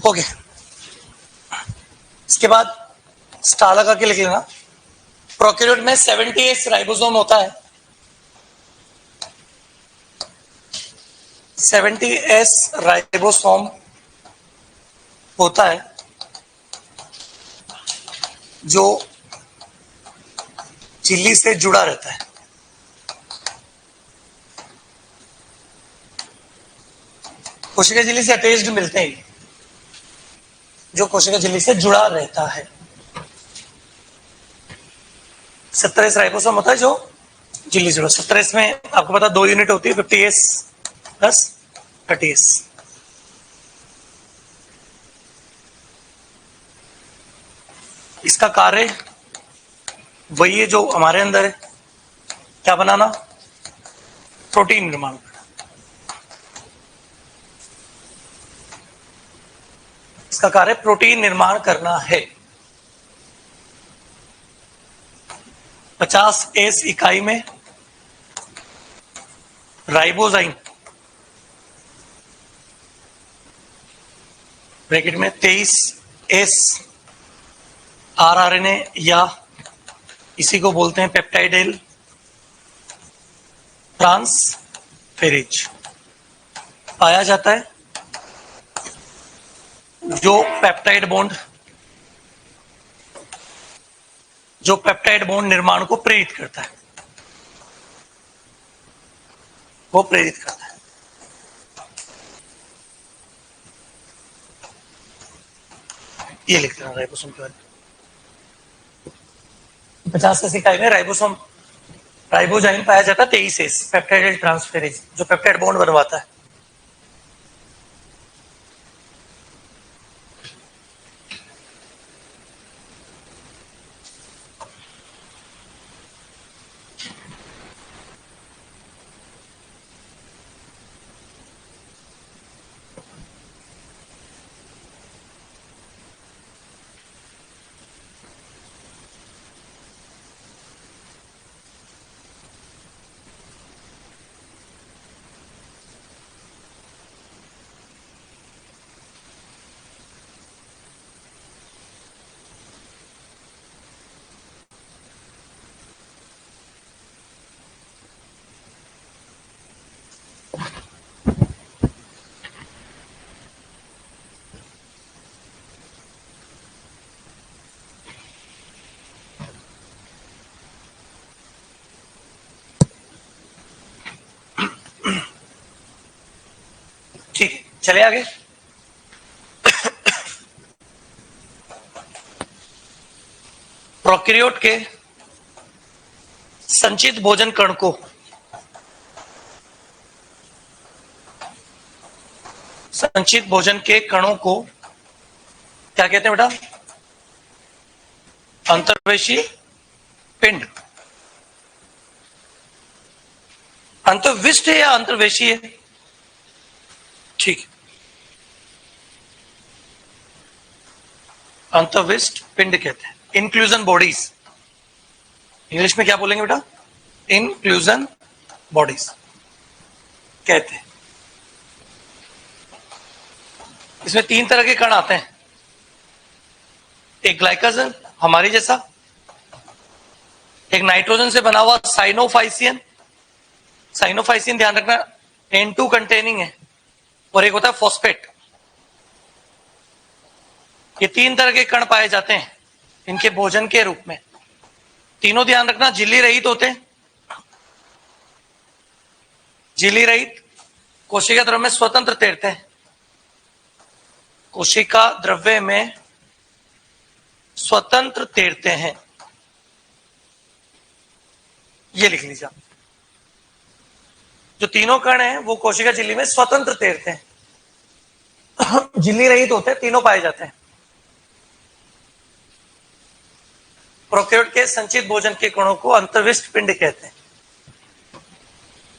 हो गया। इसके बाद स्टार लगा के लिख लेना। प्रोकैरियोट में 70S राइबोसोम होता है। 70S राइबोसोम होता है जो झिल्ली से जुड़ा रहता है। कोशिका झिल्ली से अटैच्ड मिलते हैं, जो कोशिका झिल्ली से जुड़ा रहता है। 70S राइबोसोम होता है जो झिल्ली से जुड़ा। 70S में आपको पता 2 यूनिट होती है, 50S प्लस 30S। इसका कार्य वही है जो हमारे अंदर है, क्या बनाना, प्रोटीन निर्माण करना। इसका कार्य प्रोटीन निर्माण करना है। 50S इकाई में राइबोजाइम ब्रैकेट में 23S RRNA या इसी को बोलते हैं पेप्टाइडेल ट्रांसफेरेज पाया जाता है, जो पेप्टाइड बॉन्ड निर्माण को प्रेरित करता है, वो प्रेरित करता है। ये लिख देना राइबोसोम के बारे में। 50 इकाई में राइबोजाइम पाया जाता है 23S पेप्टाइडेल ट्रांसफेरेज, जो पेप्टाइड बॉन्ड बनवाता है। ठीक है, चले आगे। प्रोकैरियोट के संचित भोजन कण को संचित भोजन के कणों को क्या कहते हैं बेटा? अंतर्वेशी पिंड। अंतर्विष्ट है या अंतर्वेशी है? ठीक, अंतर्विष्ट पिंड कहते हैं। इंक्लूजन बॉडीज, इंग्लिश में क्या बोलेंगे बेटा? इंक्लूजन बॉडीज कहते हैं। इसमें 3 तरह के कण आते हैं। एक ग्लाइकोजन हमारी जैसा, एक नाइट्रोजन से बना हुआ साइनोफाइसियन ध्यान रखना N2 कंटेनिंग है, और एक होता है फॉस्फेट। ये 3 तरह के कण पाए जाते हैं इनके भोजन के रूप में। तीनों ध्यान रखना झिल्ली रहित होते हैं। झिल्ली रहित, कोशिका द्रव्य में स्वतंत्र तैरते हैं। कोशिका द्रव्य में स्वतंत्र तैरते हैं, ये लिख लीजिए। जो तीनों कण हैं वो कोशिका झिल्ली में स्वतंत्र तैरते हैं, झिल्ली रहित होते हैं, तीनों पाए जाते हैं। प्रोकैरियोट के संचित भोजन के कणों को अंतर्विष्ट पिंड कहते हैं।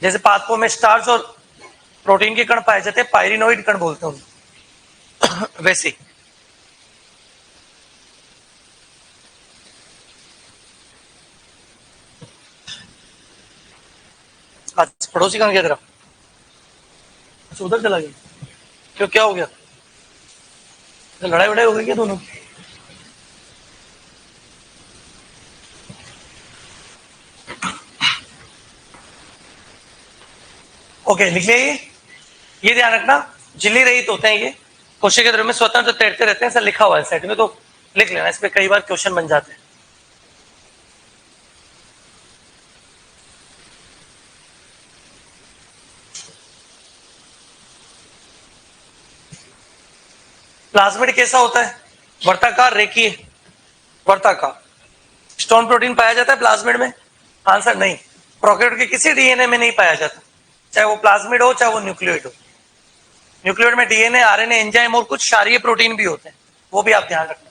जैसे पादपों में स्टार्च और प्रोटीन के कण पाए जाते हैं, पायरिनोइड कण बोलते हैं वैसे ही। आज पड़ोसी कहां गया तेरा? अच्छा, उधर चला गया। क्यों, क्या हो गया? तो लड़ाई वड़ाई हो गई क्या दोनों की? ओके, लिख लिया ये ध्यान रखना, झिल्ली रहित होते हैं ये, कोशिका के द्रव्य में स्वतंत्र तैरते रहते हैं, ऐसा लिखा हुआ है सेट में, तो लिख लेना, इस पे कई बार क्वेश्चन बन जाते हैं। प्लाज्मिड कैसा होता है? वर्ताकार, रेखीय, वर्ताकार। स्टोन प्रोटीन पाया जाता है प्लाज्मिड में? आंसर नहीं, प्रोकैरियोट के किसी डीएनए में नहीं पाया जाता, चाहे वो प्लाज्मिड हो चाहे वो न्यूक्लियोइड हो। न्यूक्लियोइड में डीएनए, आरएनए, एंजाइम और कुछ क्षारीय प्रोटीन भी होते हैं, वो भी आप ध्यान रखना।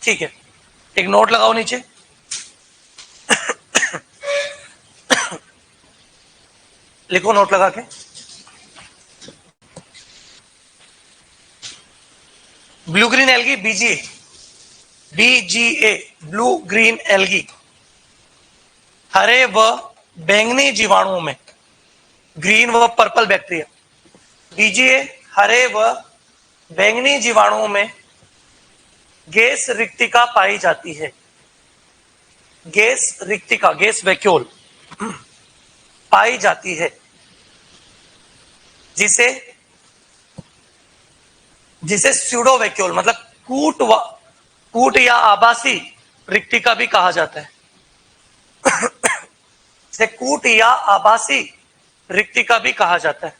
ठीक है, एक नोट लगाओ नीचे। लिखो नोट लगा के। Blue green algae, BGA, BGA, blue green algae, हरे व बैंगनी जीवाणुओं में, ग्रीन व पर्पल बैक्टीरिया, बीजीए हरे व बैंगनी जीवाणुओं में गैस रिक्तिका पाई जाती है। गैस रिक्तिका, गैस वैक्यूल पाई जाती है, जिसे जिसे स्यूडो वैक्यूल मतलब कूट या आभासी रिक्तिका भी कहा जाता है। इसे कूट या आभासी रिक्तिका भी कहा जाता है,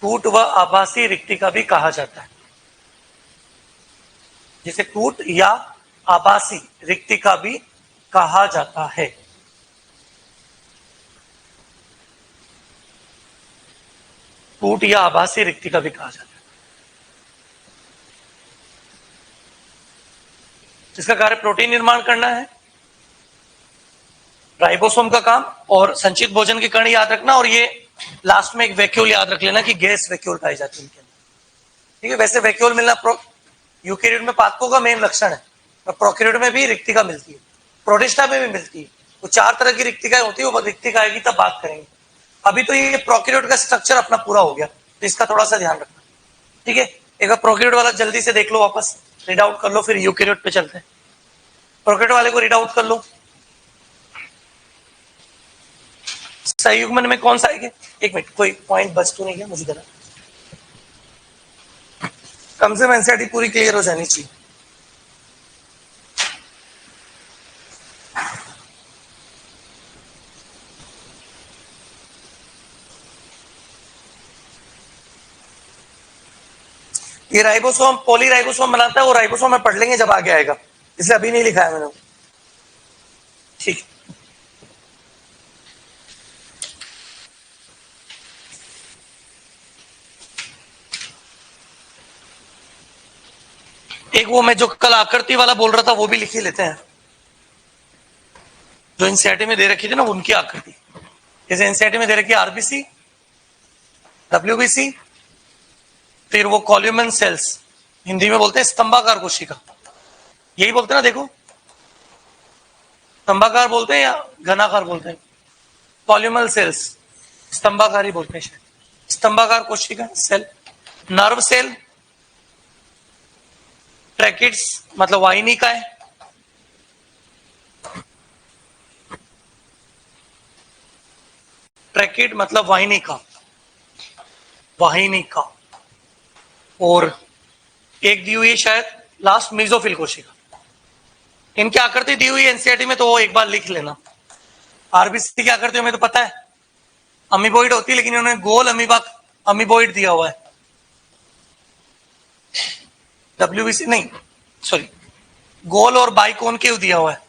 कूट व आभासी रिक्तिका भी कहा जाता है, जिसे कूट या आभासी रिक्तिका भी कहा जाता है। कूट या आभासी रिक्तिका भी कहा जाता है। जिसका कार्य प्रोटीन निर्माण करना है, राइबोसोम का काम, और संचित भोजन के कण याद रखना, और ये लास्ट में एक वैक्यूल याद रख लेना कि गैस वैक्यूल पाई जाती है इनके अंदर। ठीक है, वैसे वैक्यूल मिलना यूकेरियोट में पादपों का मेन लक्षण है, और प्रोकैरियोट में भी रिक्तिका मिलती है, प्रोटिस्टा में भी मिलती है। वो 4 तरह की रिक्तिकाएं होती है, वो रिक्तिका आएगी तब बात करेंगे। अभी तो ये प्रोकैरियोट का स्ट्रक्चर अपना पूरा हो गया, तो इसका थोड़ा सा ध्यान रखना। ठीक है, एक बार प्रोकैरियोट वाला जल्दी से देख लो, वापस रीड आउट कर लो, फिर यूकेरियोट पे चलते हैं। प्रोकैरियोट वाले को रीड आउट कर लो। संयुग्मन में कौन सा है? एक मिनट, कोई पॉइंट बच तो नहीं गया मुझे, कम से कम एनसीईआरटी पूरी क्लियर हो जानी चाहिए। ये राइबोसोम पॉलीराइबोसोम बनाता है, वो राइबोसोम में पढ़ लेंगे जब आगे आएगा, इसलिए अभी नहीं लिखा है मैंने। ठीक, एक वो मैं जो कल आकृति वाला बोल रहा था वो भी लिख ही लेते हैं, जो एनसीईआरटी में दे रखी थी ना उनकी आकृति। जैसे एनसीईआरटी में दे रखी आरबीसी, डब्ल्यूबीसी, फिर वो कॉल्यूमन सेल्स, हिंदी में बोलते हैं स्तंभाकार कोशिका, यही बोलते हैं ना, देखो स्तंभाकार बोलते हैं या घनाकार बोलते हैं? कॉल्यूमल सेल्स स्तंभाकार ही बोलते हैं शायद। स्तंभाकार कोशिका सेल, नर्व सेल, ट्रैकिड्स मतलब वाहिनिकाएं, ट्रैकिड मतलब वाहिनिका, वाहिनिका, और एक दी हुई है शायद लास्ट मेसोफिल कोशिका। इनकी आकृति दी हुई है एनसीईआरटी में, तो वो एक बार लिख लेना। आरबीसी की आकृति में तो पता है अमीबोइड होती है, लेकिन इन्होंने गोल अमीबोइड दिया हुआ है। डब्ल्यूबीसी नहीं, सॉरी, गोल और बाइकॉनकेव दिया हुआ है।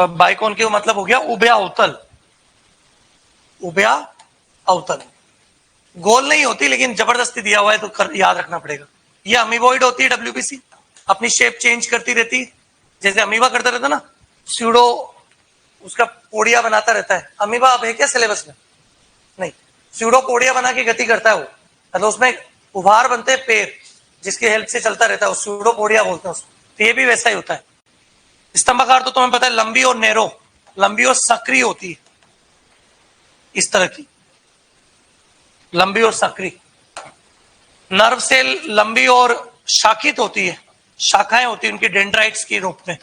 बाइकॉनकेव मतलब हो गया उभया अवतल, उभया अवतल। गोल नहीं होती, लेकिन जबरदस्ती दिया हुआ है तो याद रखना पड़ेगा। ये अमीबोइड होती है डब्ल्यूबीसी, अपनी शेप चेंज करती रहती है, जैसे अमीबा करता रहता ना, स्यूडो उसका पोडिया बनाता रहता है। अमीबा अब है क्या सिलेबस में? नहीं, स्यूडो पोडिया बना के गति करता है वो, मतलब उसमें उभार बनते हैं पैर, जिसकी हेल्प से चलता रहता है, स्यूडो पोडिया बोलते हैं उसको। तो ये भी वैसा ही होता है। स्तंभाकार तो तुम्हें पता है लंबी और नैरो, लंबी और सक्रिय होती है, इस तरह की। लंबी और सक्रिय। नर्व सेल लंबी और शाखित होती है, शाखाएं होती है उनकी डेंड्राइट्स के रूप में।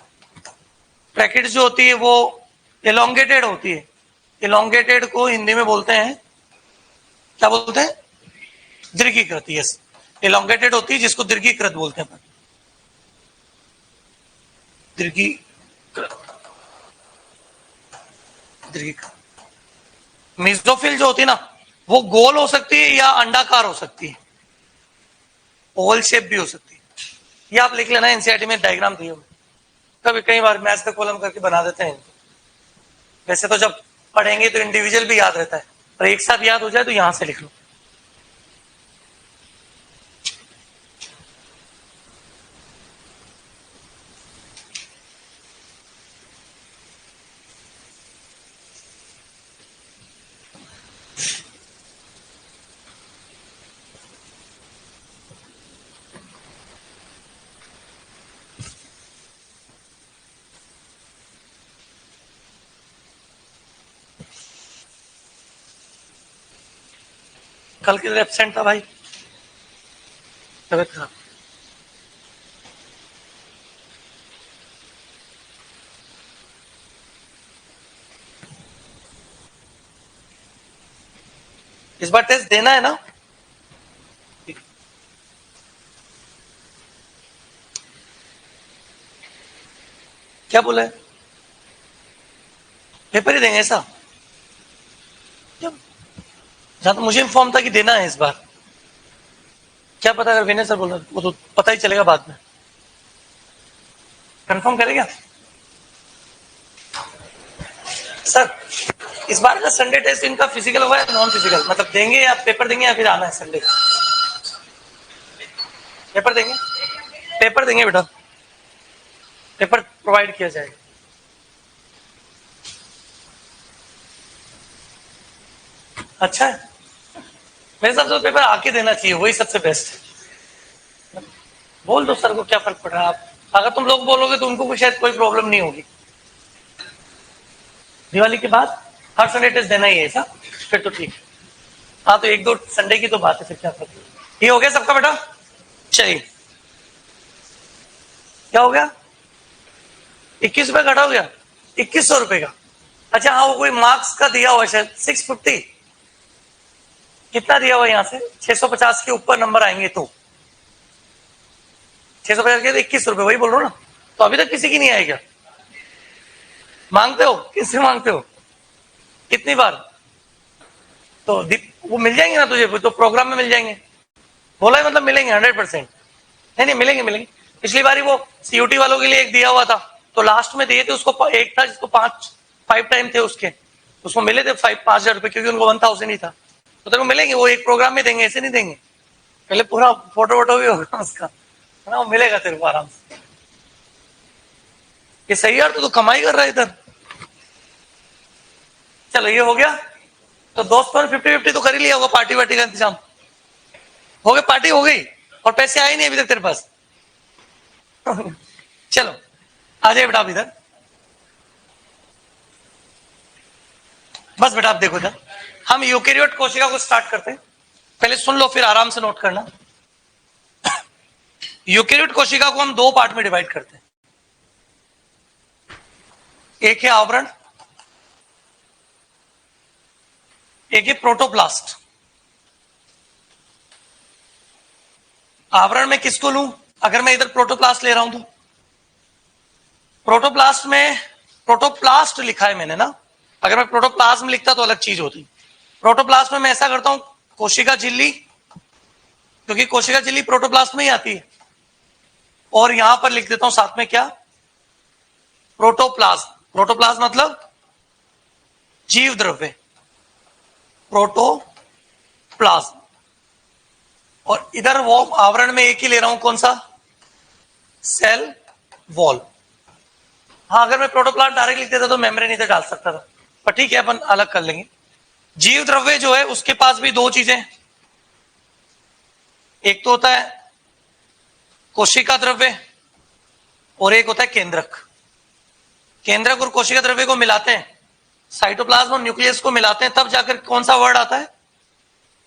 ट्रैकिड्स जो होती है वो एलोंगेटेड होती है। एलोंगेटेड को हिंदी में बोलते हैं, क्या बोलते हैं? दीर्घीकृत। यस, एलोंगेटेड होती है जिसको दीर्घीकृत बोलते हैं। दीर्घीकृत, दीर्घीकृत। मेसोफिल जो होती है ना, वो गोल हो सकती है या अंडाकार हो सकती है, ओवल शेप भी हो सकती है। ये आप लिख लेना, एनसीईआरटी में डायग्राम दिए हुए, कभी कई बार मैथ्स का कॉलम करके बना देते हैं। वैसे तो जब पढ़ेंगे तो इंडिविजुअल भी याद रहता है, पर एक साथ याद हो जाए तो यहां से लिख लो। कल किधर एब्सेंट था भाई? तबियत खराब। इस बार टेस्ट देना है ना? क्या बोला है? पेपर ही देंगे ऐसा? जहां तो मुझे इन्फॉर्म था कि देना है इस बार। क्या पता, अगर विनय सर बोल रहे वो तो पता ही चलेगा बाद में। कंफर्म करेगा सर? इस बार का संडे टेस्ट इनका फिजिकल होगा या नॉन फिजिकल? मतलब देंगे या पेपर देंगे या फिर आना है संडे? पेपर देंगे, पेपर देंगे बेटा, पेपर प्रोवाइड किया जाएगा। अच्छा है, मेरे हिसाब से तो पेपर आके देना चाहिए, वही सबसे बेस्ट है। बोल दो सर को, क्या फर्क पड़ रहा है। आप अगर तुम लोग बोलोगे तो उनको भी शायद कोई प्रॉब्लम नहीं होगी। दिवाली के बाद हर संडे टेस्ट देना ही है ऐसा? फिर तो ठीक है। हाँ तो एक दो संडे की तो बात है, फिर क्या फर्क। ये हो गया सबका बेटा? चलिए, क्या हो गया? 21 रुपए घटा हो गया, 2100 रुपए का। अच्छा हाँ, वो कोई मार्क्स का दिया हुआ शायद 650। कितना दिया हुआ यहाँ से? 650 के ऊपर नंबर आएंगे तो 650 के 21 रुपए, वही बोल रहा हूँ ना। तो अभी तक किसी की नहीं आएगा? मांगते हो? किससे मांगते हो? कितनी बार? तो वो मिल जाएंगे ना तुझे, तो प्रोग्राम में मिल जाएंगे। बोला है मतलब मिलेंगे 100%। नहीं मिलेंगे मिलेंगे। पिछली बार वो सीयूटी वालों के लिए एक दिया हुआ था, तो लास्ट में दिए थे उसको, एक था जिसको 5 टाइम थे उसके, उसको मिले थे 5,000 रुपए, क्योंकि उनको 1000 ही था। तो तेरे को मिलेंगे, वो एक प्रोग्राम में देंगे, ऐसे नहीं देंगे। पहले पूरा फोटो वोटो भी होगा उसका, है ना, वो मिलेगा तेरे को आराम से। ये सही यार, तो कमाई कर रहा है इधर। चलो ये हो गया। तो दोस्तों ने 50-50 तो कर ही लिया होगा, पार्टी वार्टी का इंतजाम हो गया? पार्टी हो गई और पैसे आए नहीं अभी तक तेरे पास। चलो आ जाए बेटा आप इधर। बस बेटा आप देखो इधर, हम यूकेरियोट कोशिका को स्टार्ट करते हैं। पहले सुन लो फिर आराम से नोट करना। यूकेरियोट कोशिका को हम 2 पार्ट में डिवाइड करते हैं। एक है आवरण, एक है प्रोटोप्लास्ट। आवरण में किसको लूं? अगर मैं इधर प्रोटोप्लास्ट ले रहा हूं तो प्रोटोप्लास्ट में, प्रोटोप्लास्ट लिखा है मैंने ना, अगर मैं प्रोटोप्लाज्म लिखता तो अलग चीज होती। प्रोटोप्लास्ट में मैं ऐसा करता हूं, कोशिका झिल्ली, क्योंकि कोशिका झिल्ली प्रोटोप्लास्ट में ही आती है, और यहां पर लिख देता हूं साथ में क्या? प्रोटोप्लाज्म। प्रोटोप्लाज्म मतलब जीव द्रव्य, प्रोटोप्लाज्म। और इधर वो आवरण में एक ही ले रहा हूं, कौन सा? Cell wall. हाँ अगर मैं प्रोटोप्लास्ट डायरेक्ट लिख देता तो मेम्ब्रेन इधर डाल सकता था, पर ठीक है अपन अलग कर लेंगे। जीव द्रव्य जो है उसके पास भी 2 चीजें, एक तो होता है कोशिका द्रव्य और एक होता है केंद्रक। केंद्रक और कोशिका द्रव्य को मिलाते हैं, साइटोप्लाज्म और न्यूक्लियस को मिलाते हैं, तब जाकर कौन सा वर्ड आता है?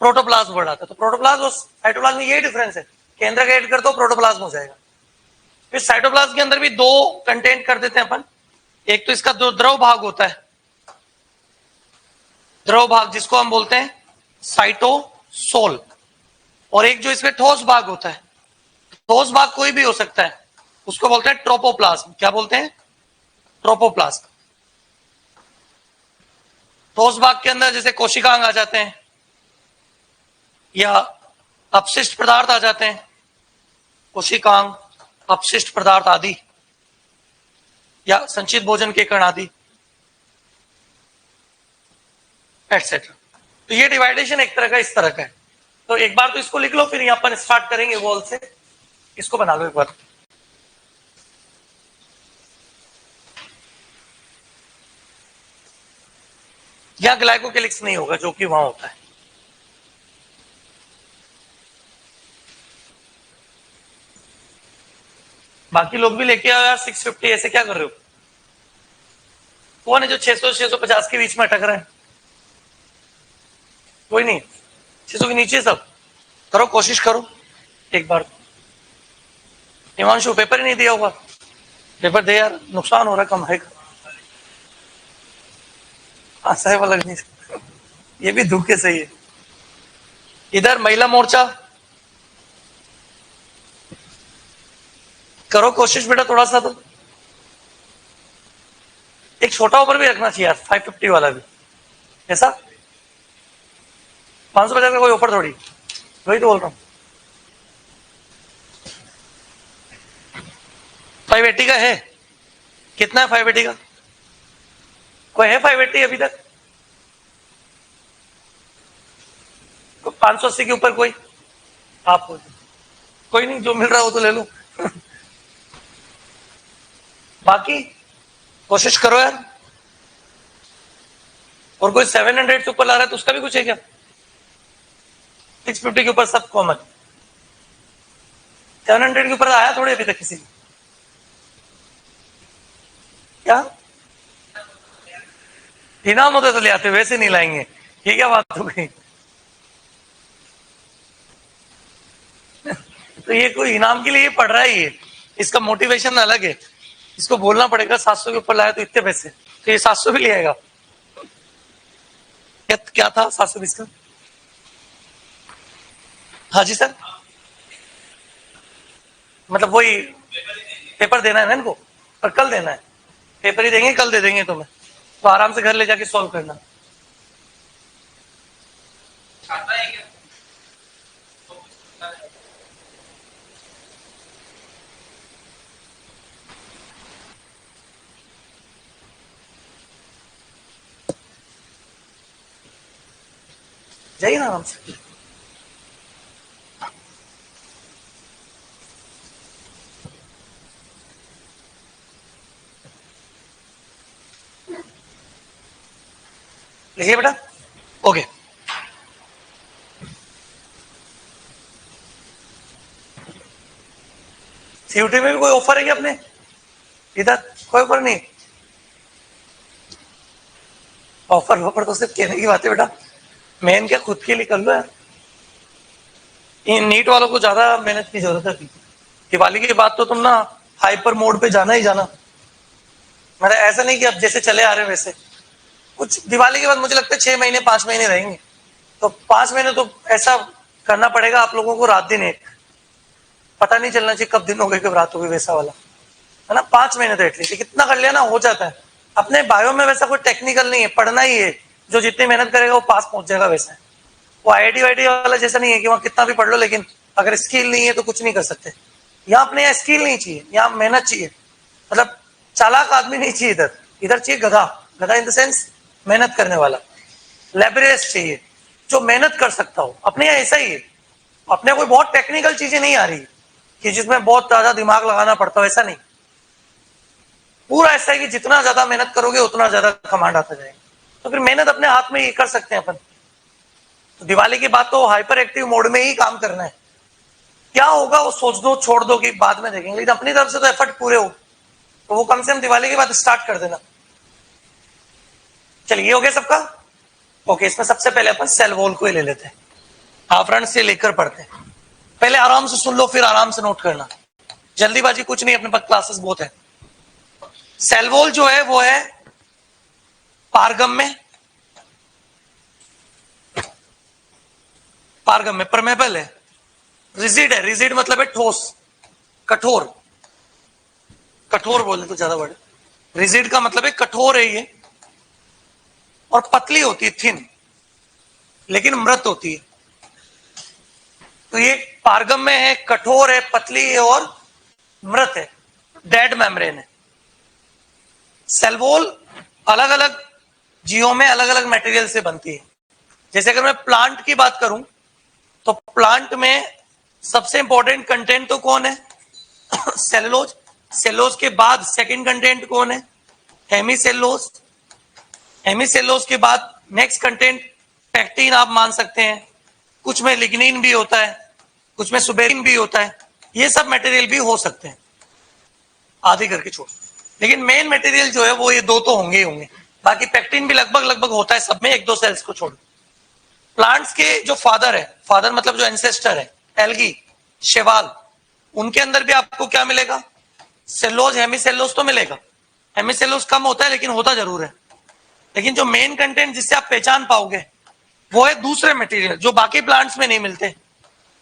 प्रोटोप्लाज्म वर्ड आता है। तो प्रोटोप्लाज्म और साइटोप्लाज्म में यही डिफरेंस है, केंद्र का ऐड कर दो प्रोटोप्लाज्म हो जाएगा। फिर साइटोप्लाज्म के अंदर भी दो कंटेंट कर देते हैं अपन, एक तो इसका द्रव भाग होता है, द्रव भाग जिसको हम बोलते हैं साइटोसोल, और एक जो इसमें ठोस भाग होता है, ठोस भाग कोई भी हो सकता है, उसको बोलते हैं ट्रोपोप्लाज्म। क्या बोलते हैं? ट्रोपोप्लाज्म। ठोस भाग के अंदर जैसे कोशिकांग आ जाते हैं या अपशिष्ट पदार्थ आ जाते हैं, कोशिकांग, अपशिष्ट पदार्थ आदि, या संचित भोजन के कण आदि, एटसेट्रा। तो ये डिवाइडेशन एक तरह का इस तरह का है। तो एक बार तो इसको लिख लो, फिर यहां पर स्टार्ट करेंगे वॉल से, इसको बना लो एक बार। यहां ग्लाइकोकेलिक्स नहीं होगा जो कि वहां होता है। बाकी लोग भी लेके आओ यार 650, ऐसे क्या कर रहे हो? कौन है जो 600 650 के बीच में अटक रहे हैं? कोई नहीं, 600 के नीचे सब करो, कोशिश करो एक बार। हिमांशु पेपर ही नहीं दिया होगा, पेपर दे यार, नुकसान हो रहा है, कमाएगा। आशा वाला नहीं, ये भी दुख के सही है। इधर महिला मोर्चा करो कोशिश बेटा थोड़ा सा, तो एक छोटा ऊपर भी रखना चाहिए यार, 550 वाला भी ऐसा। 550 का कोई ऑफर थोड़ी, वही तो बोल रहा हूं। 580 का है? कितना है 580 का? कोई है 580 अभी तक? 580 के ऊपर कोई? आप कोई नहीं, जो मिल रहा हो तो ले लो। बाकी कोशिश करो यार। और कोई 700 से ऊपर ला रहा है तो उसका भी कुछ है क्या? 650 के ऊपर सब कॉमन, 700 के ऊपर आया थोड़ी अभी तक किसी को। क्या इनाम होते तो ले आते, वैसे नहीं लाएंगे, ये क्या बात हो गई? तो ये कोई इनाम के लिए पढ़ रहा है, ये इसका मोटिवेशन अलग है, इसको बोलना पड़ेगा 700 के ऊपर लाया तो इतने पैसे, तो ये 700 भी ले आएगा। क्या था 720 का? हाँ जी सर, मतलब वही पेपर देना है ना इनको, पर कल देना है, पेपर ही देंगे, कल दे देंगे तुम्हें, तो आराम से घर ले जाके सॉल्व करना। जाइए ना आराम से। लिखिए बेटा, ओके। सीयूटी में भी कोई ऑफर है क्या अपने इधर? कोई ऑफर नहीं? ऑफर तो सिर्फ कहने की बात है बेटा, मेन क्या खुद के लिए कर लो यार। इन नीट वालों को ज्यादा मेहनत की जरूरत है। दिवाली के बाद तो तुम ना हाइपर मोड पे जाना ही जाना, मतलब ऐसा नहीं कि अब जैसे चले आ रहे वैसे। कुछ दिवाली के बाद मुझे लगता है 6 महीने 5 महीने रहेंगे, तो 5 महीने तो ऐसा करना पड़ेगा आप लोगों को, रात दिन एक, पता नहीं चलना चाहिए कब दिन हो गए कब रात हो गई, वैसा वाला है ना। 5 महीने तो एटलीस्ट कितना कर लिया ना, हो जाता है। अपने बायो में वैसा कोई टेक्निकल नहीं है, पढ़ना ही है, जो जितनी मेहनत करेगा वो पास पहुंच जाएगा। वैसा है वो IIT वाईटी वाला जैसा नहीं है कि वहां कितना भी पढ़ लो, लेकिन अगर स्किल नहीं है तो कुछ नहीं कर सकते। यहाँ अपने यहाँ स्किल नहीं चाहिए, यहाँ मेहनत चाहिए, मतलब चालाक आदमी नहीं चाहिए इधर, इधर चाहिए गधा। गधा इन द सेंस मेहनत करने वाला, लेबरेस चाहिए, जो मेहनत कर सकता हो। अपने यहाँ ऐसा ही है, अपने कोई बहुत टेक्निकल चीजें नहीं आ रही कि जिसमें बहुत ज्यादा दिमाग लगाना पड़ता हो, ऐसा नहीं। पूरा ऐसा है कि जितना ज्यादा मेहनत करोगे उतना ज्यादा कमांड आता जाएगा। तो फिर मेहनत अपने हाथ में ही कर सकते हैं अपन। तो दिवाली के बाद तो हाइपर एक्टिव मोड में ही काम करना है, क्या होगा वो सोच दो, छोड़ दो कि बाद में देखेंगे, लेकिन अपनी तरफ से तो एफर्ट पूरे हो, तो वो कम से कम दिवाली के बाद स्टार्ट कर देना। चलिए ये हो गया सबका, ओके। इसमें सबसे पहले अपन सेल वॉल को ही ले लेते हैं। फ्रंट से लेकर पढ़ते हैं। पहले आराम से सुन लो, फिर आराम से नोट करना, जल्दीबाजी कुछ नहीं, अपने पास क्लासेस बहुत है। सेल वॉल जो है वो है पारगम में, परमेबल है, रिजिड है, रिजिड मतलब है ठोस, कठोर, कठोर बोले तो ज्यादा वर्ड, रिजिड का मतलब है कठोर है ये, और पतली होती है, थिन, लेकिन मृत होती है। तो ये पारगम में है, कठोर है, पतली है और मृत है, डेड मेम्ब्रेन है। सेल वॉल अलग अलग जीवों में अलग अलग मटेरियल से बनती है। जैसे अगर मैं प्लांट की बात करूं तो प्लांट में सबसे इंपॉर्टेंट कंटेंट तो कौन है? सेलुलोज। सेलुलोज के बाद सेकंड कंटेंट कौन है? हेमीसेलुलोज। हेमीसेलुलोज के बाद नेक्स्ट कंटेंट पेक्टिन आप मान सकते हैं, कुछ में लिग्निन भी होता है, कुछ में सुबेरिन भी होता है, ये सब मटेरियल भी हो सकते हैं, आधे करके छोड़। लेकिन मेन मटेरियल जो है वो ये दो तो होंगे ही होंगे, बाकी पेक्टिन भी लगभग लगभग होता है सब में, एक दो सेल्स को छोड़। प्लांट्स के जो फादर है, फादर मतलब जो एंसेस्टर है, एल्गी, शैवाल, उनके अंदर भी आपको क्या मिलेगा? सेलुलोज, हेमीसेलुलोज तो मिलेगा। हेमीसेलुलोज कम होता है लेकिन होता जरूर है। लेकिन जो मेन कंटेंट जिससे आप पहचान पाओगे वो है दूसरे मटेरियल जो बाकी प्लांट्स में नहीं मिलते।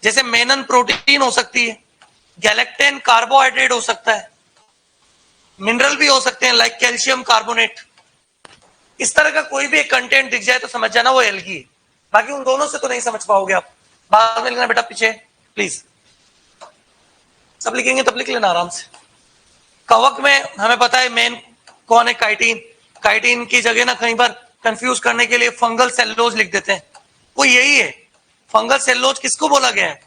जैसे मेनन प्रोटीन हो सकती है, गैलेक्टेन कार्बोहाइड्रेट हो सकता है, मिनरल भी हो सकते हैं लाइक कैल्शियम कार्बोनेट। इस तरह का कोई भी एक कंटेंट दिख जाए तो समझ जाना वो एल्गी है। बाकी उन दोनों से तो नहीं समझ पाओगे आप, बाद में लिखना बेटा पीछे प्लीज, सब लिखेंगे तब लिख लेना आराम से। कवक में हमें पता है मेन कौन है? काइटिन। काइटिन की जगह ना कई बार कंफ्यूज करने के लिए फंगल सेलुलोज लिख देते हैं, वो यही है। फंगल सेलुलोज किसको बोला गया है?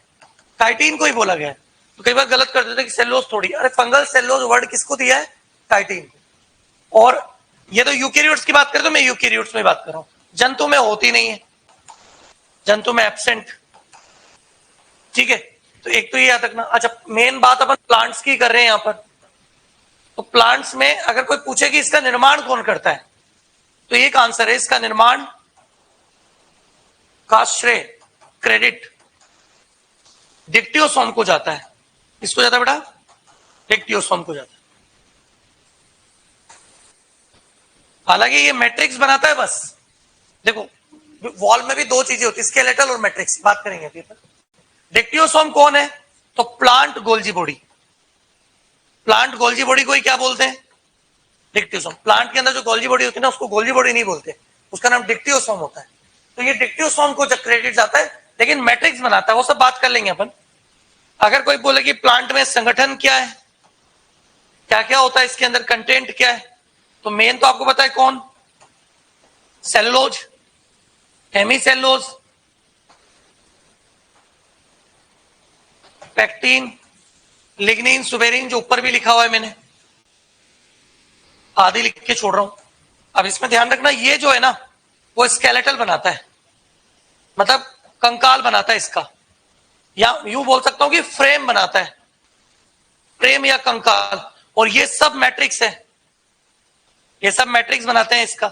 काइटिन को ही बोला गया है। तो कई बार गलत कर देते हैं कि सेलुलोज थोड़ी, अरे फंगल सेलुलोज वर्ड किसको दिया है? काइटिन को। और ये तो यूकेरियोट्स की बात करें तो मैं यूकेरियोट्स में बात कर रहा हूं, जंतु में होती नहीं है, जंतु में एब्सेंट। ठीक है, तो एक तो ये याद रखना। अच्छा, मेन बात अपन प्लांट्स की कर रहे हैं यहां पर, तो प्लांट्स में अगर कोई पूछे कि इसका निर्माण कौन करता है तो एक आंसर है, इसका निर्माण का श्रेय, क्रेडिट डिक्टियोसोम को जाता है। किसको जाता है बेटा? डिक्टियोसोम को जाता है। हालांकि ये मैट्रिक्स बनाता है बस। देखो वॉल में भी दो चीजें होती है, स्केलेटल और मैट्रिक्स, बात करेंगे अभी पर। डिक्टियोसोम कौन है? तो plant Golgi body. Plant Golgi body को ही क्या बोलते हैं? डिक्टियोसोम। प्लांट के अंदर जो गोल्जी बॉडी होती है ना उसको गोल्जी बॉडी नहीं बोलते, उसका नाम डिक्टियोसोम होता है। तो ये डिक्टियोसोम को जब क्रेडिट जाता है, लेकिन मैट्रिक्स बनाता है, वो सब बात कर लेंगे अपन। अगर कोई बोले कि प्लांट में संगठन क्या है, क्या क्या होता है इसके अंदर, कंटेंट क्या है, तो मेन तो आपको पता है कौन? Cellulose, hemicellulose, pectin, lignin, suberin, जो ऊपर भी लिखा हुआ है मैंने, आदि लिख के छोड़ रहा हूं। अब इसमें ध्यान रखना, ये जो है ना वो स्केलेटल बनाता है, मतलब कंकाल बनाता है इसका, या यूं बोल सकता हूं कि फ्रेम बनाता है, फ्रेम या कंकाल। और ये सब मैट्रिक्स है, ये सब मैट्रिक्स बनाते हैं इसका।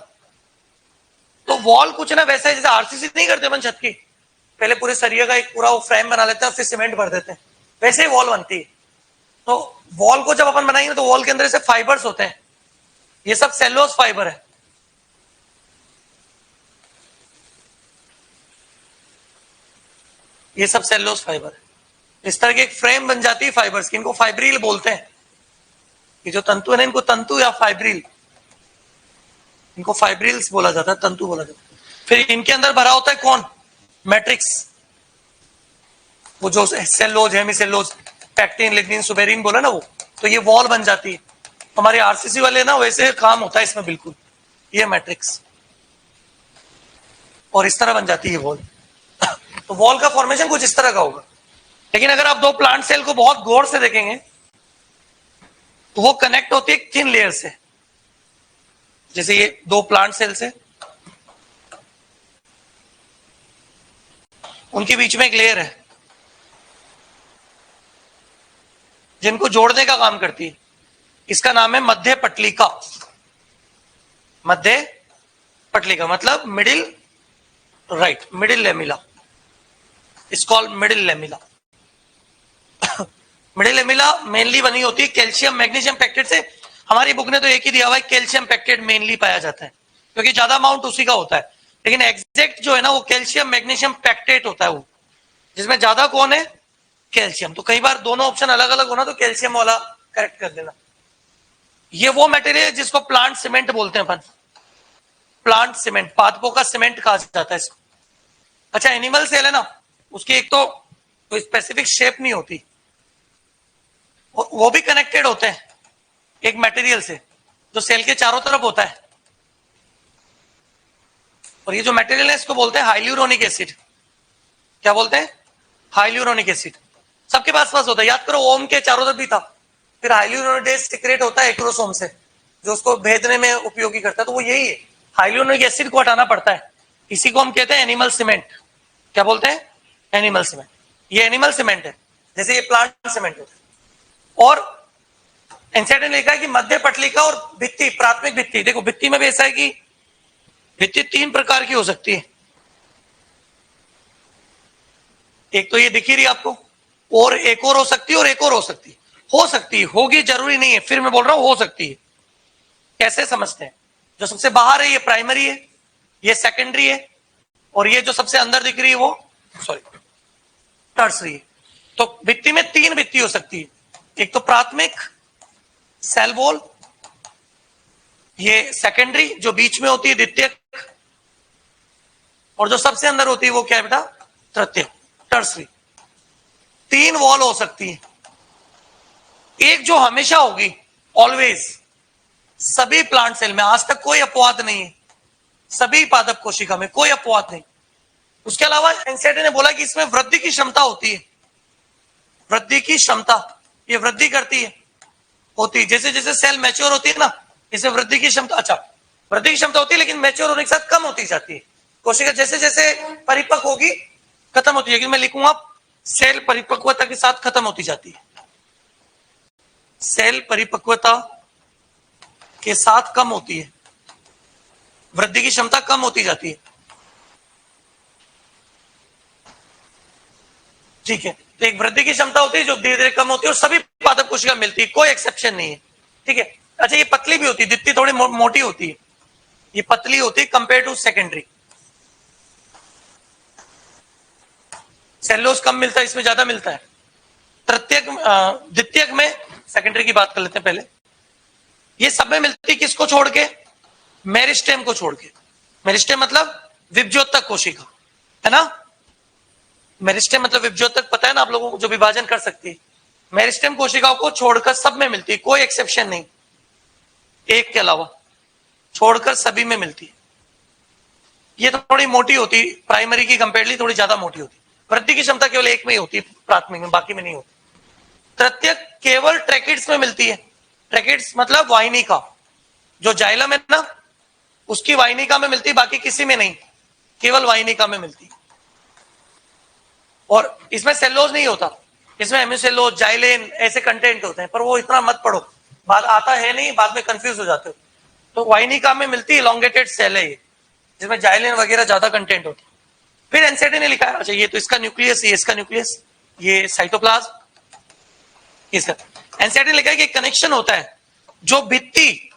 तो वॉल कुछ ना वैसा है जैसे आरसीसी नहीं करते अपन छत की, पहले पूरे सरिया का एक पूरा वो फ्रेम बना लेते हैं फिर सीमेंट भर देते हैं, वैसे ही वॉल बनती है। तो वॉल को जब अपन बनाएंगे तो वॉल के अंदर ऐसे फाइबर्स होते हैं, ये सब सेलुलोज फाइबर है। ये सब सेलुलोज फाइबर है। इस तरह की एक फ्रेम बन जाती है फाइबर्स की, इनको फाइब्रिल बोलते हैं। ये जो तंतु है ना, इनको तंतु या फाइब्रिल, इनको फाइब्रिल्स बोला जाता है, तंतु बोला जाता है। फिर इनके अंदर भरा होता है कौन? मैट्रिक्स। वो जो cellulose, hemicellulose, pectin, lignin, suberin बोला ना वो, तो ये वॉल बन जाती है। हमारे आरसीसी वाले ना वैसे काम होता है इसमें बिल्कुल, ये मैट्रिक्स, और इस तरह बन जाती है वॉल। तो वॉल का फॉर्मेशन कुछ इस तरह का होगा। लेकिन अगर आप दो प्लांट सेल को बहुत गौर से देखेंगे तो वो कनेक्ट होती है एक थिन लेयर से। जैसे ये दो प्लांट सेल्स है, उनके बीच में एक लेयर है जिनको जोड़ने का काम करती है, इसका नाम है मध्य पटलिका। मध्य पटलिका मतलब middle right, middle lamella. Is called middle lamella. Middle lamella mainly बनी होती है कैल्शियम मैग्नीशियम पेक्टेट से। हमारी बुक ने तो एक ही दिया हुआ है, कैल्शियम पेक्टेट मेनली पाया जाता है क्योंकि ज्यादा अमाउंट उसी का होता है, लेकिन एग्जैक्ट जो है ना वो कैल्शियम मैग्नीशियम पेक्टेट होता है, वो जिसमें ज्यादा कौन है, कैल्शियम। तो कई बार दोनों ऑप्शन अलग अलग होना तो कैल्शियम वाला करेक्ट कर देना। ये वो मटेरियल है जिसको प्लांट सीमेंट बोलते हैं अपन, प्लांट सीमेंट, पादपों का सीमेंट कहा जाता है इसको। अच्छा, एनिमल सेल है ना, उसकी एक तो कोई स्पेसिफिक शेप नहीं होती, वो भी कनेक्टेड होते हैं एक मटेरियल से जो सेल के चारों तरफ होता है, और ये जो मटेरियल है इसको बोलते हैं हाइल्यूरोनिक एसिड। क्या बोलते हैं, हाइल्यूरोनिक एसिड। सबके पास होता है, याद करो ओम के चारों तरफ भी था। फिर हाइल्यूरोनिडेज सीक्रेट होता है एक्रोसोम से जो उसको भेदने में उपयोगी करता है, तो वो यही है, हाइल्यूरोनिक एसिड को हटाना पड़ता है। इसी को हम कहते हैं एनिमल सीमेंट। क्या बोलते हैं, एनिमल सीमेंट। ये एनिमल सीमेंट है, जैसे ये प्लांट सीमेंट होता है। और एनसीईआरटी ने लिखा है कि मध्य पटलिका और भित्ति, प्राथमिक भित्ति, देखो भित्ति में भी ऐसा है कि भित्ति 3 प्रकार की हो सकती है। एक तो ये दिख ही रही आपको, और एक और हो सकती है, और एक और हो सकती है। हो सकती है, होगी जरूरी नहीं है, फिर मैं बोल रहा हूं हो सकती है। कैसे समझते हैं, जो सबसे बाहर है ये प्राइमरी है, ये सेकेंडरी है, और ये जो सबसे अंदर दिख रही है वो टर्सरी है। तो भित्ति में 3 भित्ति हो सकती है, एक तो प्राथमिक सेल वॉल, ये सेकेंडरी जो बीच में होती है द्वितीयक, और जो सबसे अंदर होती है वो क्या है बेटा, तृतीयक, टर्सरी। 3 वॉल हो सकती है। एक जो हमेशा होगी, ऑलवेज, सभी प्लांट सेल में, आज तक कोई अपवाद नहीं है, सभी पादप कोशिका में कोई अपवाद नहीं। उसके अलावा एनसीईआरटी ने बोला कि इसमें वृद्धि की क्षमता होती है, वृद्धि की क्षमता, ये वृद्धि करती है, होती है। जैसे जैसे सेल मैच्योर होती है ना, इसमें वृद्धि की क्षमता, अच्छा वृद्धि की क्षमता होती है, लेकिन मैच्योर होने के साथ कम होती जाती है। कोशिका जैसे जैसे परिपक्व होगी खत्म होती है, मैं लिखूंगा सेल परिपक्वता के साथ खत्म होती जाती है, सेल परिपक्वता के साथ कम होती है, वृद्धि की क्षमता कम होती जाती है। ठीक है, तो एक वृद्धि की क्षमता होती है जो धीरे धीरे कम होती है, और सभी पादप कोशिका मिलती है, कोई एक्सेप्शन नहीं है। ठीक है, अच्छा ये पतली भी होती है, दित्ती थोड़ी मोटी होती है, ये पतली होती है कंपेयर टू सेकेंडरी। सेल्यूलोज कम मिलता है, इसमें ज्यादा मिलता है। तृतीयक, द्वितीयक में, सेकेंडरी की बात कर लेते हैं पहले, ये सब में मिलती है, किसको छोड़ के, मेरिस्टेम को छोड़ के। मेरिस्टेम मतलब विभज्योतक कोशिका, है ना, मेरिस्टेम मतलब विभज्योतक, पता है ना आप लोगों को, जो विभाजन कर सकती है। मेरिस्टेम कोशिकाओं को छोड़कर सब में मिलती है, कोई एक्सेप्शन नहीं, एक के अलावा छोड़कर सभी में मिलती है। ये थोड़ी मोटी होती है, प्राइमरी की कंपेयरली थोड़ी ज्यादा मोटी होती है। वृद्धि की क्षमता केवल एक में ही होती है, प्राथमिक में, बाकी में नहीं होती। तृतीयक केवल ट्रैकिड्स में मिलती है। ट्रैकिड्स मतलब वाहिनिका, जो जाइलम है ना उसकी वाहिनिका में मिलती है, बाकी किसी में नहीं, केवल वाहिनिका में मिलती है। और इसमें सेल्यूलोज नहीं होता, इसमें हेमिसेल्यूलोज, जाइलेन ऐसे कंटेंट होते हैं, पर वो इतना मत पढ़ो, बाद आता है नहीं, बाद में कंफ्यूज हो जाते हो। तो वाहिनिका में मिलती है, इलोंगेटेड सेल है ये, जिसमें जाइलेन वगैरह ज्यादा कंटेंट होता है। फिर एनसीईआरटी ने लिखा है, अच्छा ये तो इसका न्यूक्लियस, ये इसका न्यूक्लियस, ये साइटोप्लाज्म, इसका। एनसीईआरटी ने लिखा है कि कनेक्शन होता है जो भित्ति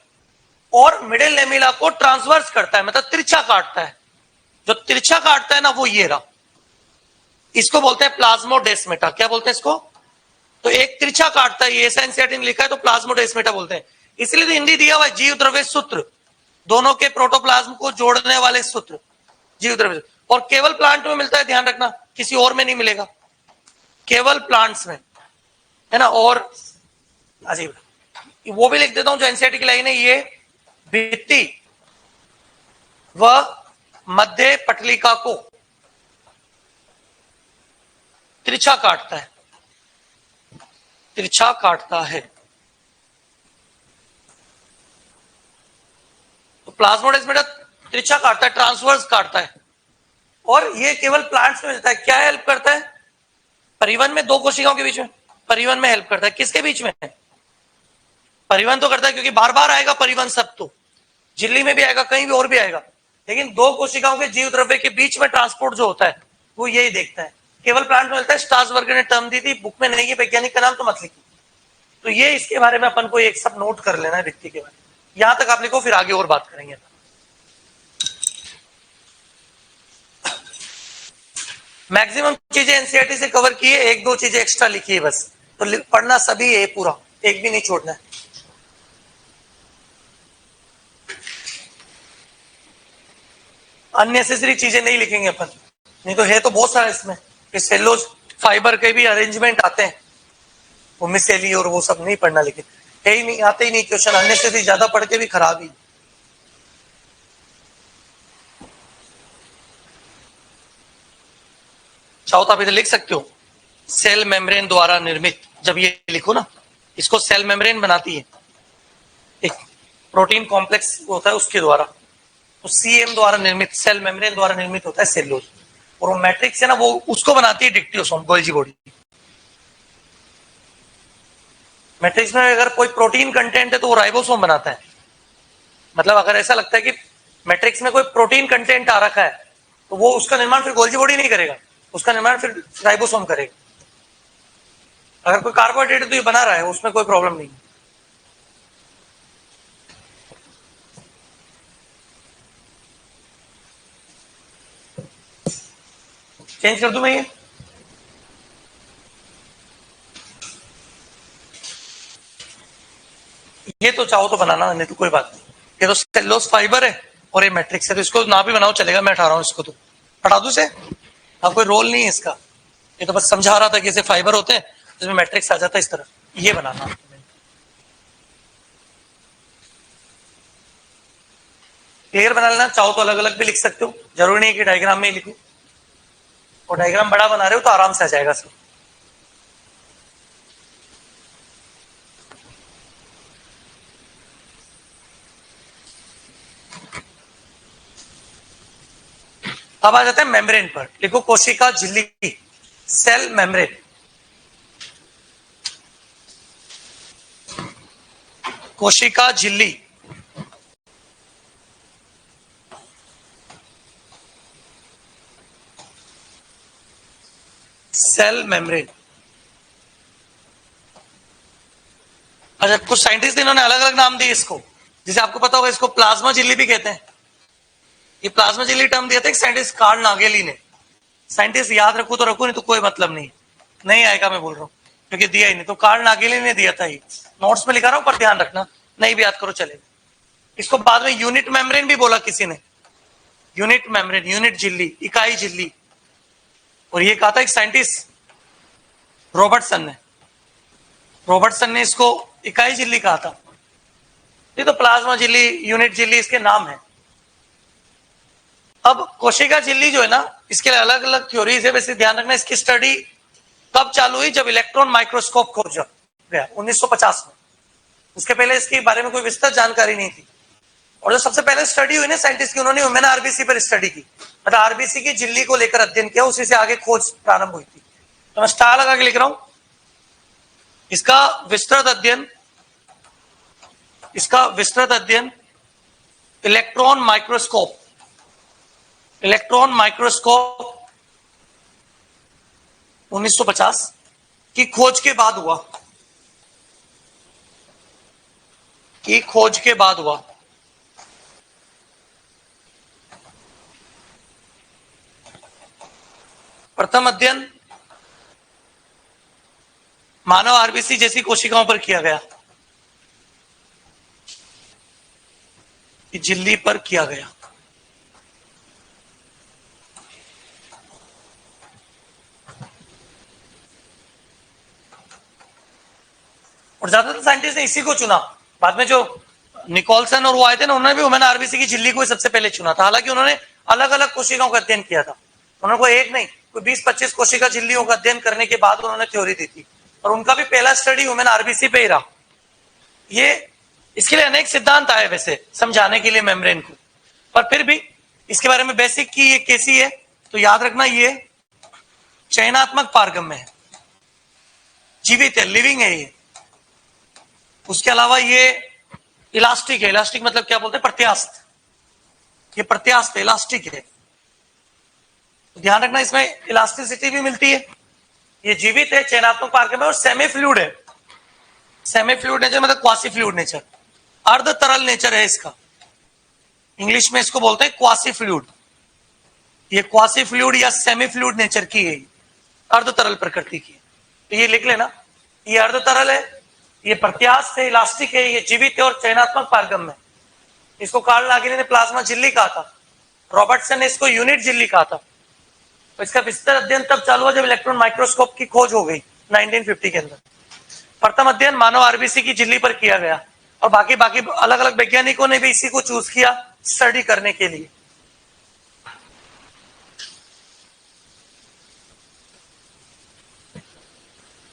और मिडिल लेमिला को ट्रांसवर्स करता है, मतलब तिरछा काटता है। जो तिरछा काटता है ना वो ये रहा, इसको बोलते हैं प्लाज्मोडेस्मेटा। क्या बोलते हैं इसको, तो एक तिरछा काटता है, ये ऐसा एनसीईआरटी ने लिखा है, तो प्लाज्मोडेस्मेटा बोलते हैं। इसलिए तो हिंदी दिया हुआ है जीव द्रव्य सूत्र, दोनों के प्रोटोप्लाज्म को जोड़ने वाले सूत्र, जीव द्रव्य। और केवल प्लांट में मिलता है, ध्यान रखना, किसी और में नहीं मिलेगा, केवल प्लांट्स में, है ना। और अजीब, वो भी लिख देता हूं जो एनसीईआरटी की लाइन है, ये भित्ति व मध्य पटलिका को तिरछा काटता है, तिरछा काटता है। तो प्लाज्मोडेस्मेटा तिरछा काटता है, ट्रांसवर्स काटता है, और ये केवल प्लांट्स में मिलता है। क्या हेल्प करता है, परिवहन में, दो कोशिकाओं के बीच में परिवहन में हेल्प करता है। किसके बीच में, परिवहन तो करता है क्योंकि बार बार आएगा परिवहन, सब तो झिल्ली में भी आएगा, कहीं भी और भी आएगा, लेकिन दो कोशिकाओं के जीव द्रव्य के बीच में ट्रांसपोर्ट जो होता है वो यही देखता है। केवल प्लांट में मिलता है, स्ट्रासबर्गर ने टर्म दी थी, बुक में नहीं है, वैज्ञानिक का नाम तो मत लिखो। तो ये इसके बारे में अपन को एक सब नोट कर लेना है व्यक्ति के बारे में, यहां तक आप लिखो, फिर आगे और बात करेंगे। मैक्सिमम चीजें एनसीईआरटी से कवर की है, एक दो चीजें एक्स्ट्रा लिखी है बस, तो पढ़ना सभी है पूरा, एक भी नहीं छोड़ना है। अननेसेसरी चीजें नहीं लिखेंगे अपन, नहीं तो है तो बहुत सारा इसमें, सेलोज फाइबर के भी अरेंजमेंट आते हैं, वो मिसेली और वो सब नहीं पढ़ना, लेकिन है ही नहीं, आते ही नहीं क्वेश्चन, अननेसेसरी ज्यादा पढ़ के भी खराब ही। चाहो तो आप इधर लिख सकते हो, सेल मेम्ब्रेन द्वारा निर्मित, जब ये लिखो ना, इसको सेल मेम्ब्रेन बनाती है, एक प्रोटीन कॉम्प्लेक्स होता है उसके द्वारा, तो सीएम द्वारा निर्मित, सेल मेम्ब्रेन द्वारा निर्मित होता है सेलुलोज, और वो मैट्रिक्स है ना, वो उसको बनाती है डिक्टियोसोम, गोल्जी बॉडी। मैट्रिक्स में अगर कोई प्रोटीन कंटेंट है तो वो राइबोसोम बनाता है, मतलब अगर ऐसा लगता है कि मैट्रिक्स में कोई प्रोटीन कंटेंट आ रखा है तो वो उसका निर्माण फिर गोल्जी बॉडी नहीं करेगा, उसका निर्माण फिर राइबोसोम करेगा। अगर कोई कार्बोहाइड्रेट तो ये बना रहा है, उसमें कोई प्रॉब्लम नहीं। चेंज कर दूं मैं ये तो चाहो तो बनाना, नहीं तो कोई बात नहीं। ये तो सेल्यूलोज फाइबर है और ये मैट्रिक्स है, तो इसको ना भी बनाओ चलेगा, मैं हटा रहा हूं इसको, तो हटा दूं से, अब कोई रोल नहीं है इसका, ये तो बस समझा रहा था कि ऐसे फाइबर होते हैं जिसमें मैट्रिक्स आ जाता है इस तरह, ये बनाना। क्लियर बना लेना, चाहो तो अलग अलग भी लिख सकते हो, जरूरी नहीं है कि डायग्राम में ही लिखो, और डायग्राम बड़ा बना रहे हो तो आराम से आ जाएगा सब। अब आ जाते हैं मेम्ब्रेन पर, लिखो कोशिका झिल्ली, सेल मेम्ब्रेन, कोशिका झिल्ली, सेल मेम्ब्रेन। अच्छा, कुछ साइंटिस्ट इन्होंने अलग अलग नाम दिए इसको, जिसे आपको पता होगा इसको प्लाज्मा झिल्ली भी कहते हैं। ये प्लाज्मा झिल्ली टर्म दिया था एक साइंटिस्ट कार्ल नागेली ने, साइंटिस्ट याद रखो तो रखो, नहीं तो कोई मतलब नहीं, नहीं आएगा मैं बोल रहा हूँ, क्योंकि दिया ही नहीं, तो कार्ल नागेली ने दिया था, ये नोट्स में लिखा रहा हूं पर ध्यान रखना, नहीं भी याद करो चलेगा। इसको बाद में यूनिट मेम्ब्रेन भी बोला किसी ने, यूनिट मेम्ब्रेन, यूनिट झिल्ली, इकाई झिल्ली, और ये कहा था एक साइंटिस्ट रॉबर्टसन ने इसको इकाई झिल्ली कहा था। ये तो प्लाज्मा झिल्ली, यूनिट झिल्ली इसके नाम है। अब कोशिका झिल्ली जो है ना, इसके लिए अलग अलग थ्योरीज है, वैसे ध्यान रखना इसकी स्टडी कब चालू हुई, जब इलेक्ट्रॉन माइक्रोस्कोप खोजा गया 1950 में, उसके पहले इसके बारे में कोई विस्तृत जानकारी नहीं थी। और जो सबसे पहले स्टडी हुई ना साइंटिस्ट की, उन्होंने ह्यूमन आरबीसी पर स्टडी की, मतलब आरबीसी की झिल्ली को लेकर अध्ययन किया, उसी से आगे खोज प्रारंभ हुई थी। तो मैं स्टार लगा के लिख रहा हूं, इसका विस्तृत अध्ययन इलेक्ट्रॉन माइक्रोस्कोप 1950 की खोज के बाद हुआ, प्रथम अध्ययन मानव आरबीसी जैसी कोशिकाओं पर किया गया, झिल्ली पर किया गया। और ज्यादातर साइंटिस्ट ने इसी को चुना, बाद में जो निकोलसन और वो आए थे ना, उन्होंने भी ह्यूमन आरबीसी की झिल्ली को सबसे पहले चुना था, हालांकि उन्होंने अलग अलग कोशिकाओं का अध्ययन किया था, उन्होंने कोई एक नहीं, कोई 20-25 कोशिका झिल्लियों का अध्ययन करने के बाद उन्होंने थ्योरी दी थी, और उनका भी पहला स्टडी ह्यूमन आरबीसी पे ही रहा। ये इसके लिए अनेक सिद्धांत आए वैसे समझाने के लिए मेम्ब्रेन को, पर फिर भी इसके बारे में बेसिक की ये कैसी है तो याद रखना, ये चयनात्मक पारगम्य है, जीवित है, लिविंग है ये। उसके अलावा ये इलास्टिक है, इलास्टिक मतलब क्या बोलते हैं, प्रत्यास्थ, ये प्रत्यास्थ इलास्टिक है। ध्यान रखना इसमें इलास्टिसिटी भी मिलती है, ये जीवित है, चयनात्मक पारगम्य है और सेमी फ्लूइड है। सेमी फ्लूइड नेचर मतलब क्वासी फ्लूइड नेचर, अर्ध तरल नेचर है इसका, इंग्लिश में इसको बोलते हैं क्वासी फ्लूइड। ये क्वासी फ्लूइड या सेमी फ्लूइड नेचर की है, अर्ध तरल प्रकृति की। तो ये लिख लेना, ये अर्ध तरल है, ये प्रत्यास्थ है, इलास्टिक है, ये जीवित है और चयनात्मक पारगम्य है। इसको कार्ल नागिनी ने प्लाज्मा झिल्ली कहा था, रॉबर्टसन ने इसको यूनिट झिल्ली कहा था। तो इसका विस्तार अध्ययन तब चालू हुआ जब इलेक्ट्रॉन माइक्रोस्कोप की खोज हो गई 1950 के अंदर। प्रथम अध्ययन मानव आरबीसी की झिल्ली पर किया गया और बाकी अलग अलग वैज्ञानिकों ने भी इसी को चूज किया स्टडी करने के लिए।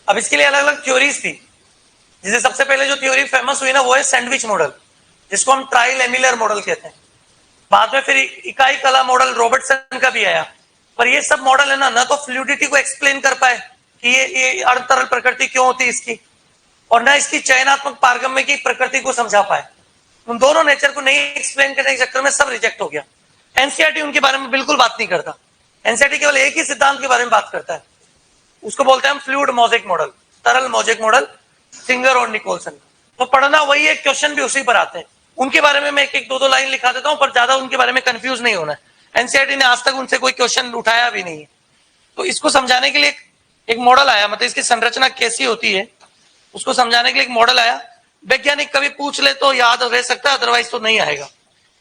अब इसके लिए अलग अलग थ्योरीज थी, जिसे सबसे पहले जो थ्योरी फेमस हुई ना वो है सैंडविच मॉडल, जिसको हम ट्राई लेमिलर मॉडल कहते हैं। बाद में फिर इकाई कला मॉडल रॉबर्टसन का भी आया। पर ये सब मॉडल है ना तो फ्लूइडिटी को एक्सप्लेन कर पाए कि ये अर्ध तरल प्रकृति क्यों होती है इसकी, और ना इसकी चयनात्मक पारगम्य की प्रकृति को समझा पाए। उन दोनों नेचर को नहीं एक्सप्लेन करने के चक्कर में सब रिजेक्ट हो गया। एनसीईआरटी उनके बारे में बिल्कुल बात नहीं करता। एनसीईआरटी केवल एक ही सिद्धांत के बारे में बात करता है, उसको बोलते हैं हम फ्लूइड मोज़ेक मॉडल, तरल मोज़ेक मॉडल, सिंगर और निकोलसन। तो पढ़ना वही है, क्वेश्चन भी उसी पर आते हैं। उनके बारे में मैं एक दो लाइन लिखा देता हूं, पर ज्यादा उनके बारे में कंफ्यूज नहीं होना है। एनसीईआरटी ने आज तक उनसे कोई क्वेश्चन उठाया भी नहीं है। तो इसको समझाने के लिए एक मॉडल आया, मतलब इसकी संरचना कैसी होती है उसको समझाने के लिए एक मॉडल आया। वैज्ञानिक कभी पूछ ले तो याद रह सकता है, अदरवाइज तो नहीं आएगा।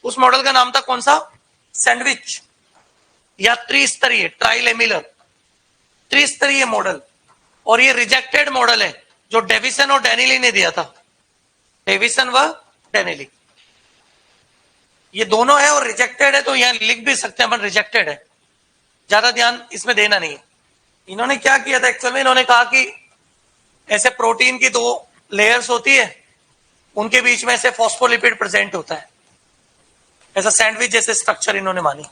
उस मॉडल का नाम था कौन सा, सैंडविच या त्रिस्तरीय, ट्राइलेमिलर, त्रिस्तरीय मॉडल। और ये रिजेक्टेड मॉडल है जो डेविसन और डेनिली ने दिया था, डेविसन व डेनिली, ये दोनों है और रिजेक्टेड है। तो यहां लिख भी सकते हैं अपन रिजेक्टेड है, ज्यादा ध्यान इसमें देना नहीं है। इन्होंने क्या किया था एक्चुअल में, इन्होंने कहा कि ऐसे प्रोटीन की दो लेयर्स होती है, उनके बीच में ऐसे फॉस्फोलिपिड प्रेजेंट होता है, ऐसा सैंडविच जैसे स्ट्रक्चर इन्होंने मानी।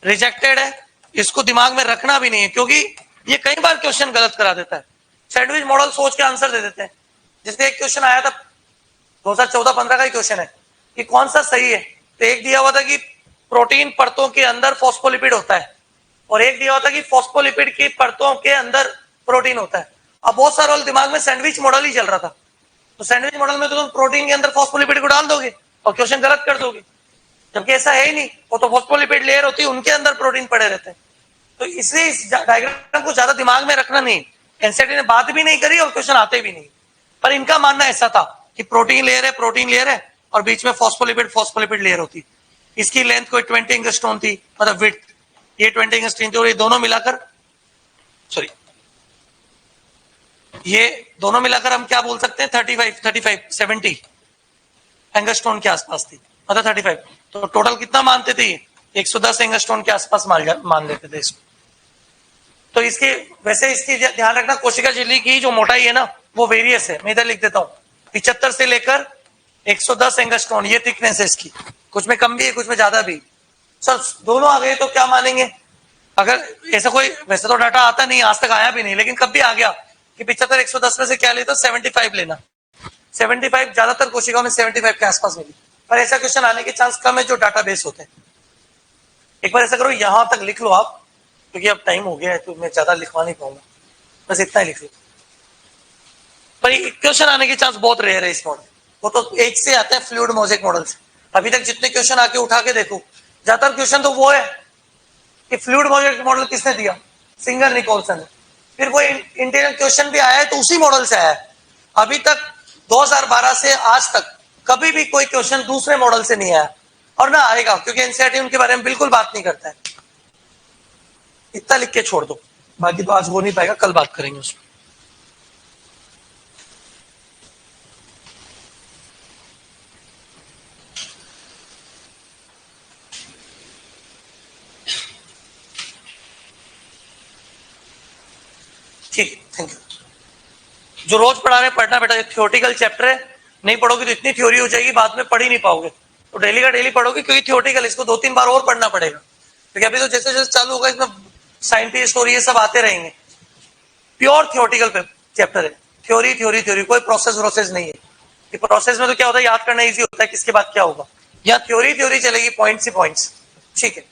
रिजेक्टेड है, इसको दिमाग में रखना भी नहीं है क्योंकि ये कई बार क्वेश्चन गलत करा देता है। सैंडविच मॉडल सोच के आंसर दे देते हैं। जिसमें एक क्वेश्चन आया था 2014-15 का ही क्वेश्चन है कि कौन सा सही है। तो एक दिया हुआ था कि प्रोटीन परतों के अंदर फॉस्फोलिपिड होता है, और एक दिया हुआ था कि फॉस्फोलिपिड की परतों के अंदर प्रोटीन होता है। अब बहुत सारा दिमाग में सैंडविच मॉडल ही चल रहा था। तो सैंडविच मॉडल में तो तुम प्रोटीन के अंदर फॉस्फोलिपिड को डाल दोगे और क्वेश्चन गलत कर दोगे, जबकि ऐसा है ही नहीं। वो तो फॉस्फोलिपिड लेयर होती है, उनके अंदर प्रोटीन पड़े रहते हैं। तो इसलिए इस डायग्राम को ज्यादा दिमाग में रखना नहीं। एनसीईआरटी ने बात भी नहीं करी और क्वेश्चन आते भी नहीं। पर इनका मानना ऐसा था कि प्रोटीन लेयर है, प्रोटीन लेयर है, और बीच में फॉस्फोलिपिड लेयर होती। इसकी लेंथ कोई 20 एंगस्ट्रॉन थी, मतलब विड्थ ये 20 एंगस्ट्रॉन थी, और ये दोनों मिलाकर हम क्या बोल सकते हैं 70 एंगस्ट्रॉन के आसपास थी, मतलब 35। तो टोटल कितना मानते थे, 110 एंगस्ट्रॉन के आसपास मान लेते थे इसको। तो इसके वैसे इसकी ध्यान रखना, कोशिका झिल्ली की जो मोटाई है ना वो वेरियस है। मैं इधर लिख देता हूँ, 75 से लेकर 110 एंगस्ट्रॉन ये थिकनेस है इसकी। कुछ में कम भी है, कुछ में ज्यादा भी। सर दोनों आ गए तो क्या मानेंगे? अगर ऐसा कोई, वैसे तो डाटा आता नहीं, आज तक आया भी नहीं, लेकिन कब भी आ गया कि 75 110 में से क्या ले तो 75 लेना। 75 ज्यादातर कोशिकाओं में 75 के आसपास मिली, पर ऐसा क्वेश्चन आने के चांस कम है जो डाटाबेस होते हैं। एक बार ऐसा करो, यहां तक लिख लो आप, क्योंकि अब टाइम हो गया है तो मैं ज्यादा लिखवा नहीं पाऊंगा, बस इतना ही लिख लो। पर क्वेश्चन आने के चांस बहुत रेयर है इस मॉडल। वो तो एक से आते हैं फ्लूइड मोज़ेक मॉडल से। अभी तक जितने क्वेश्चन आके उठा के देखो, ज्यादातर क्वेश्चन तो वो है कि फ्लूइड मोज़ेक मॉडल किसने दिया, सिंगर निकोलसन ने। फिर कोई इंटीरियर क्वेश्चन भी आया है तो उसी मॉडल से आया है। अभी तक 2012 से आज तक कभी भी कोई क्वेश्चन दूसरे मॉडल से नहीं आया, और ना आएगा, क्योंकि एनसीईआरटी उनके बारे में बिल्कुल बात नहीं करता है। इतना लिख के छोड़ दो, बाकी तो आज हो नहीं पाएगा, कल बात करेंगे उसमें। ठीक, थैंक यू। जो रोज पढ़ा रहे पढ़ना बेटा, थ्योरेटिकल चैप्टर है, नहीं पढ़ोगे तो इतनी थ्योरी हो जाएगी बाद में पढ़ ही नहीं पाओगे। तो डेली का डेली पढ़ोगे, क्योंकि थ्योरेटिकल इसको 2-3 बार और पढ़ना पड़ेगा, क्योंकि अभी तो जैसे जैसे चालू होगा इसमें साइंटिस्ट और ये सब आते रहेंगे। प्योर थ्योरेटिकल चैप्टर है, थ्योरी थ्योरी थ्योरी, कोई प्रोसेस नहीं है। कि प्रोसेस में तो क्या होता है, याद करना इजी होता है किसके बाद क्या होगा। यहाँ थ्योरी थ्योरी चलेगी, पॉइंट्स ही पॉइंट्स। ठीक है।